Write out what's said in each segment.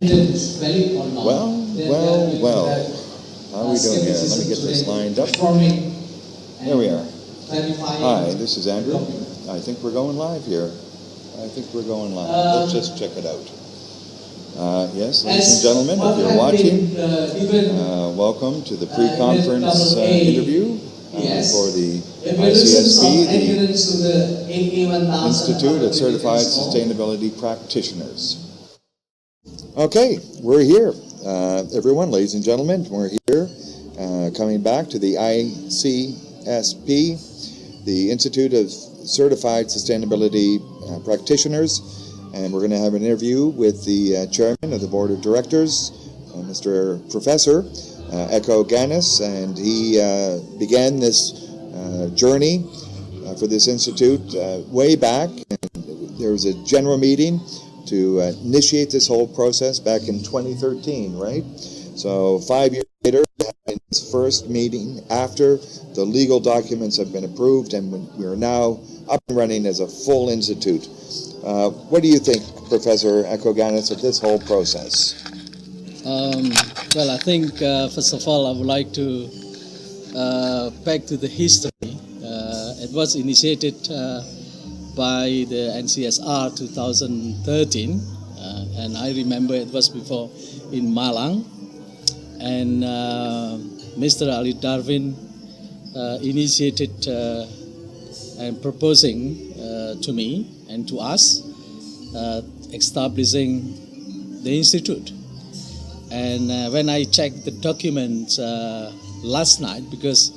Well. How are we doing here? Let me get this lined up. There we are. Hi, this is Andrew. I think we're going live here. Let's just check it out. Yes, ladies and gentlemen, if you're watching, welcome to the pre-conference interview for the ICSP, the Institute of Certified Sustainability Practitioners. Okay, we're here. Everyone, ladies and gentlemen, we're here coming back to the ICSP, the Institute of Certified Sustainability Practitioners, and we're going to have an interview with the chairman of the board of directors, Mr. Professor Ganis, and he began this journey for this institute way back. And there was a general meeting to initiate this whole process back in 2013, right? So 5 years later, having this first meeting after the legal documents have been approved, and we are now up and running as a full institute. What do you think, Professor Ganis, of this whole process? Well, I think, first of all, I would like to back to the history. It was initiated by the NCSR 2013, and I remember it was before in Malang, and Mr. Ali Darwin initiated and proposing to me and to us establishing the institute. And when I checked the documents last night, because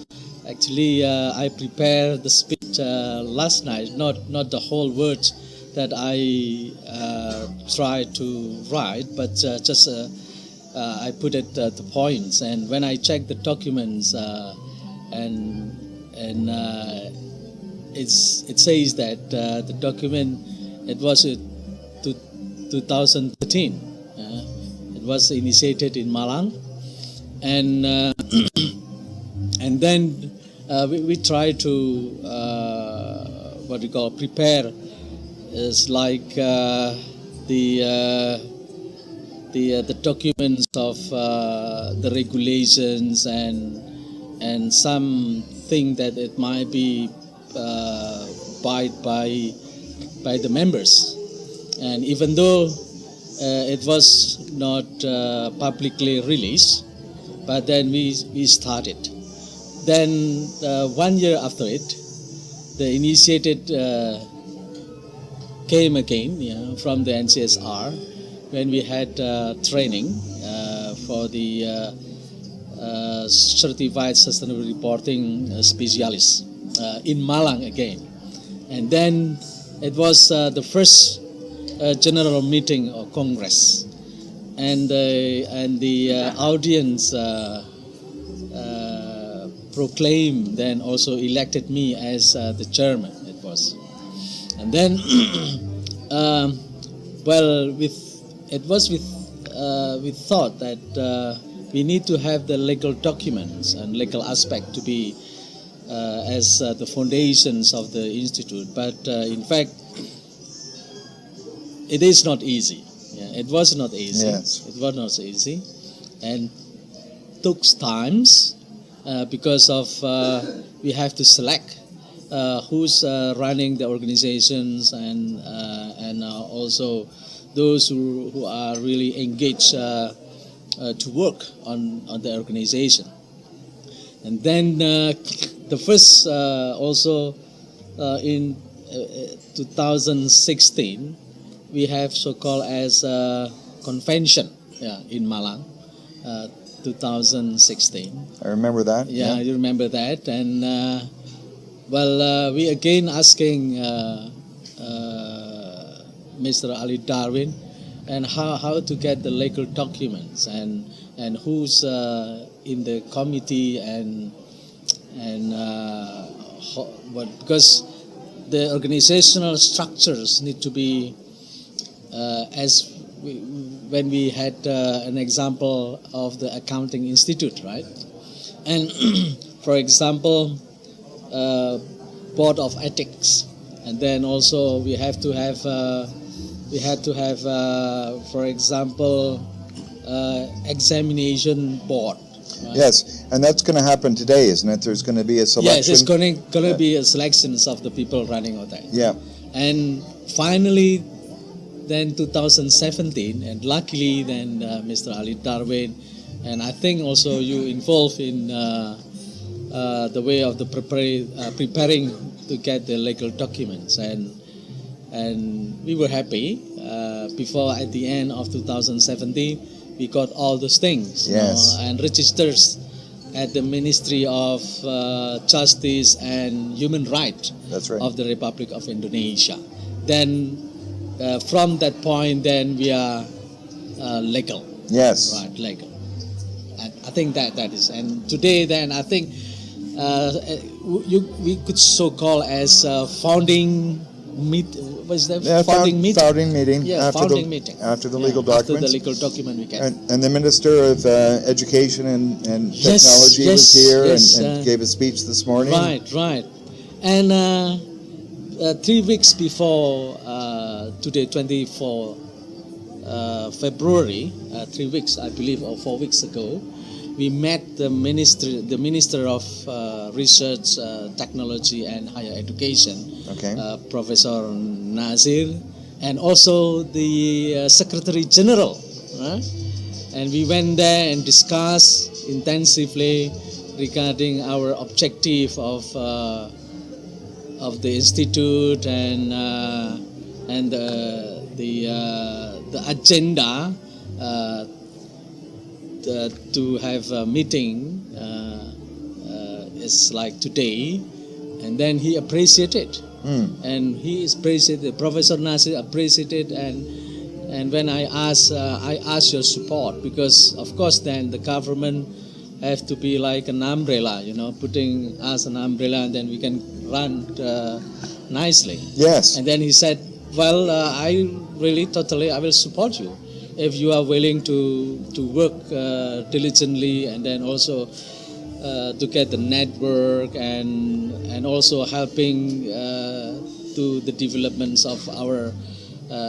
actually I prepared the speech last night, not the whole words that I tried to write, but just I put it the points. And when I checked the documents, and it says that the document, it was 2013. It was initiated in Malang, and and then we try to what we call prepare, is like the documents of the regulations and something that it might be by the members. And even though it was not publicly released, but then we started. Then 1 year after it, the initiated came again, from the NCSR, when we had training for the Certified Sustainable Reporting Specialist in Malang again. And then it was the first general meeting or congress, and the audience proclaimed, then also elected me as the chairman. It was, and then well, we thought that we need to have the legal documents and legal aspect to be as the foundations of the institute, but in fact it is not easy. It was not easy. Yes. It was not easy, and took times because of we have to select who's running the organizations, and also those who are really engaged to work on the organization. And then the first also in 2016. We have so-called as a convention, in Malang, 2016. I remember that. Yeah, you remember that. And well, we again asking Mr. Ali Darwin, and how to get the legal documents, and who's in the committee, and because the organizational structures need to be when we had an example of the accounting institute, right? And for example, board of ethics, and then also we have to have we had to have, for example, examination board. Right? Yes, and that's going to happen today, isn't it? There's going to be a selection. Yes, it's going to be a selections of the people running on that. Yeah. And finally, then 2017, and luckily then Mr. Ali Darwin, and I think also you involved in the way of the preparing to get the legal documents, and we were happy. Before at the end of 2017, we got all those things, yes, and registers at the Ministry of Justice and Human Rights. That's right. Of the Republic of Indonesia. Then from that point, then we are legal. Yes. Right, legal. And I think that is. And today, then I think we could so call as founding meet. What's that? Yeah, founding meeting. Founding meeting. Yeah, after founding the, meeting. After the legal documents. After the legal document we get. And the Minister of Education and Technology was here and gave a speech this morning. Right. And 3 weeks before today, 24 February, 3 weeks I believe, or 4 weeks ago, we met the Minister of Research, Technology and Higher Education, Professor Nazir, and also the Secretary General. And we went there and discussed intensively regarding our objective of the institute and the agenda to have a meeting is like today, and then he appreciated, and he is appreciated. Professor Nasir appreciated, and when I asked your support, because of course then the government have to be like an umbrella, putting us an umbrella, and then we can run nicely. Yes. And then he said, well, I really I will support you if you are willing to work diligently, and then also to get the network and also helping to the developments of our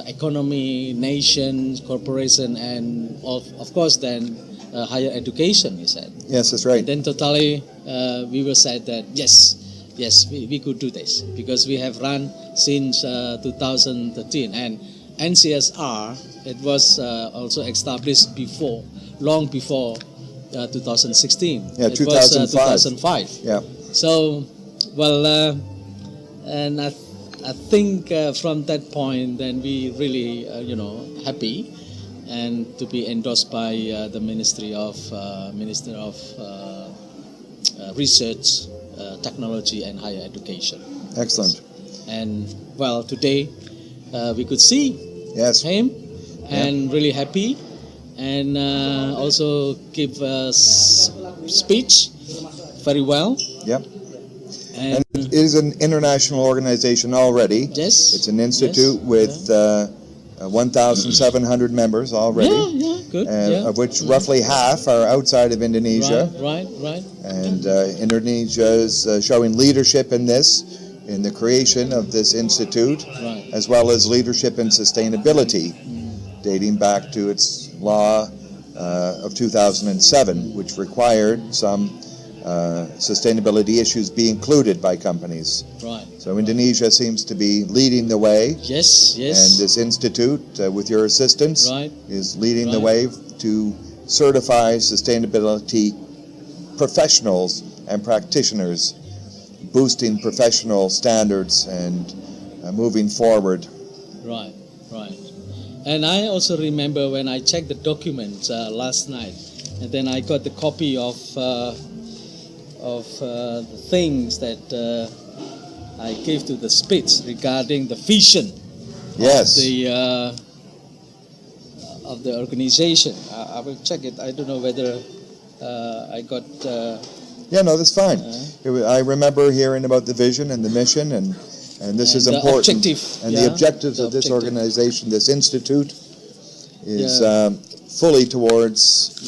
economy, nation, corporation, and of course then higher education, he said. Yes, that's right. And then totally we were said that yes, we could do this, because we have run since 2013, and NCSR, it was also established long before 2016. Yeah, it 2005. was 2005. Yeah. So, well, and I think from that point, then we really, happy, and to be endorsed by the Minister of Research, Technology and Higher Education. Excellent. And well, today we could see him, and really happy, and also give a speech very well. Yep. And it is an international organization already. Yes. It's an institute with 1,700 members already. Yeah, good. Of which roughly half are outside of Indonesia. Right. And Indonesia is showing leadership in the creation of this institute, as well as leadership in sustainability, dating back to its law of 2007, which required some sustainability issues be included by companies. Right. So Indonesia seems to be leading the way. Yes. And this institute, with your assistance, is leading the way to certify sustainability professionals and practitioners, boosting professional standards and moving forward. Right. And I also remember when I checked the documents last night, and then I got the copy of the things that I gave to the speech regarding the vision of the organization. I will check it. I don't know whether I got... that's fine. I remember hearing about the vision and the mission, and this is important. The objectives of this organization, this institute, is fully towards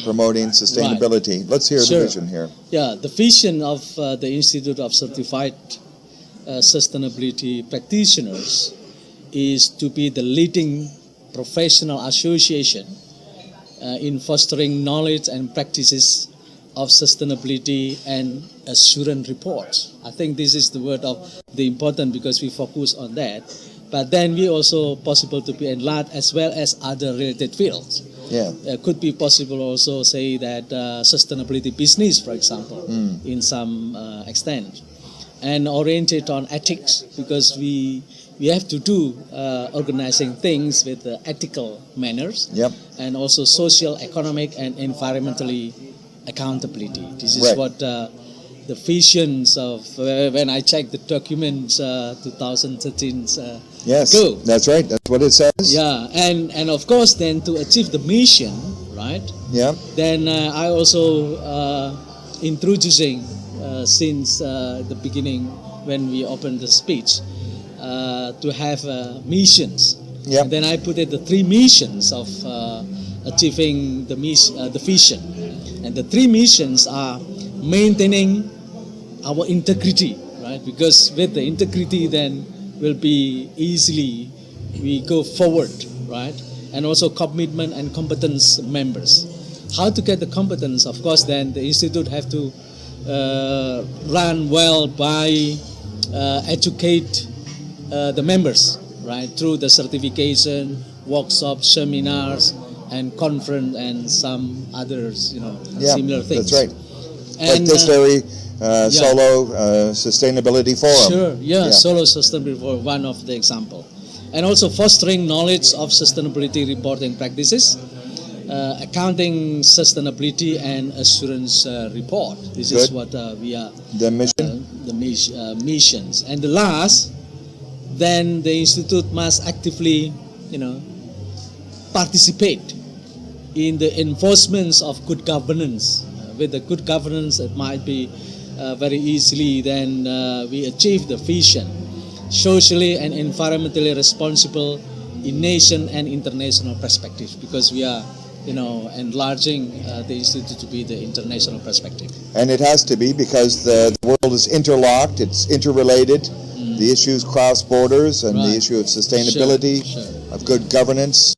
promoting sustainability. Let's hear the vision here. Yeah, the vision of the Institute of Certified Sustainability Practitioners is to be the leading professional association in fostering knowledge and practices of sustainability and assurance reports. I think this is the word of the important because we focus on that. But then we also possible to be enlarged as well as other related fields. Yeah. Could be possible also say that sustainability business, for example, in some extent, and oriented on ethics because we have to do organizing things with ethical manners. Yep. And also social, economic, and environmentally accountability. This is Right. what the visions of when I check the documents 2013 Yes, go. that's right. That's what it says. Yeah, and of course then to achieve the mission, right? Yeah. Then I also introducing since the beginning when we opened the speech to have missions. Yeah. And then I put it the 3 missions of achieving the vision, and the 3 missions are maintaining our integrity, right? Because with the integrity, then will be easily we go forward, right? And also commitment and competence members. How to get the competence? Of course, then the institute have to run well by educate the members, right? Through the certification, workshops, seminars, and conference, and some others, similar things. That's right. And, like this very solo sustainability forum. Sure, yeah, solo sustainability for one of the example. And also fostering knowledge of sustainability reporting practices, accounting sustainability and assurance report. This is what we are. The mission? The missions. And the last, then the institute must actively, participate in the enforcement of good governance. With the good governance, it might be very easily then we achieve the vision, socially and environmentally responsible in nation and international perspective, because we are, enlarging the institute to be the international perspective. And it has to be because the world is interlocked, it's interrelated. The issues cross borders, and the issue of sustainability, of good governance,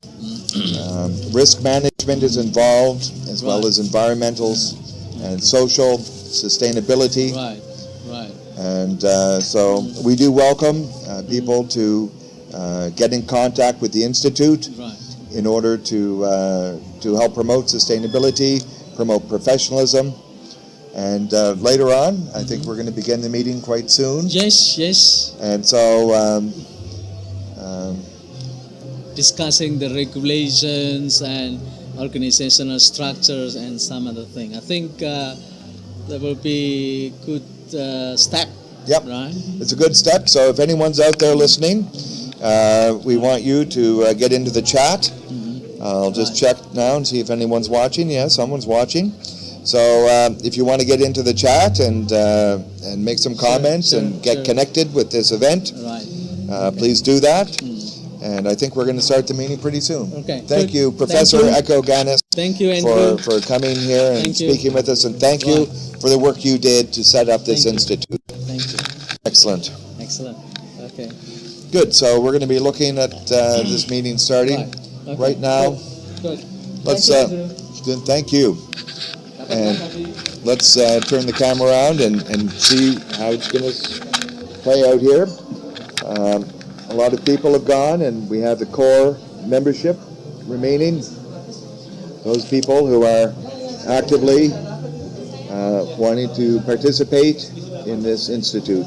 risk management is involved, as well as environmentals and social sustainability. Right. And so we do welcome people to get in contact with the Institute in order to help promote sustainability, promote professionalism. And later on, I think we're going to begin the meeting quite soon. Yes. And so discussing the regulations and organizational structures and some other thing. I think that will be good step. Yep. Right? It's a good step. So if anyone's out there listening, we want you to get into the chat. I'll just check now and see if anyone's watching. Yeah, someone's watching. So if you want to get into the chat and make some comments and get connected with this event, please do that. And I think we're going to start the meeting pretty soon. Okay. Thank you, Professor Echo Ganis. Thank you, Andrew. For coming here and speaking with us. And thank you for the work you did to set up this institute. Thank you. Excellent. Okay. Good. So we're going to be looking at this meeting starting right now. Good. Let's thank you. And let's turn the camera around and see how it's going to play out here. A lot of people have gone, and we have the core membership remaining. Those people who are actively wanting to participate in this institute.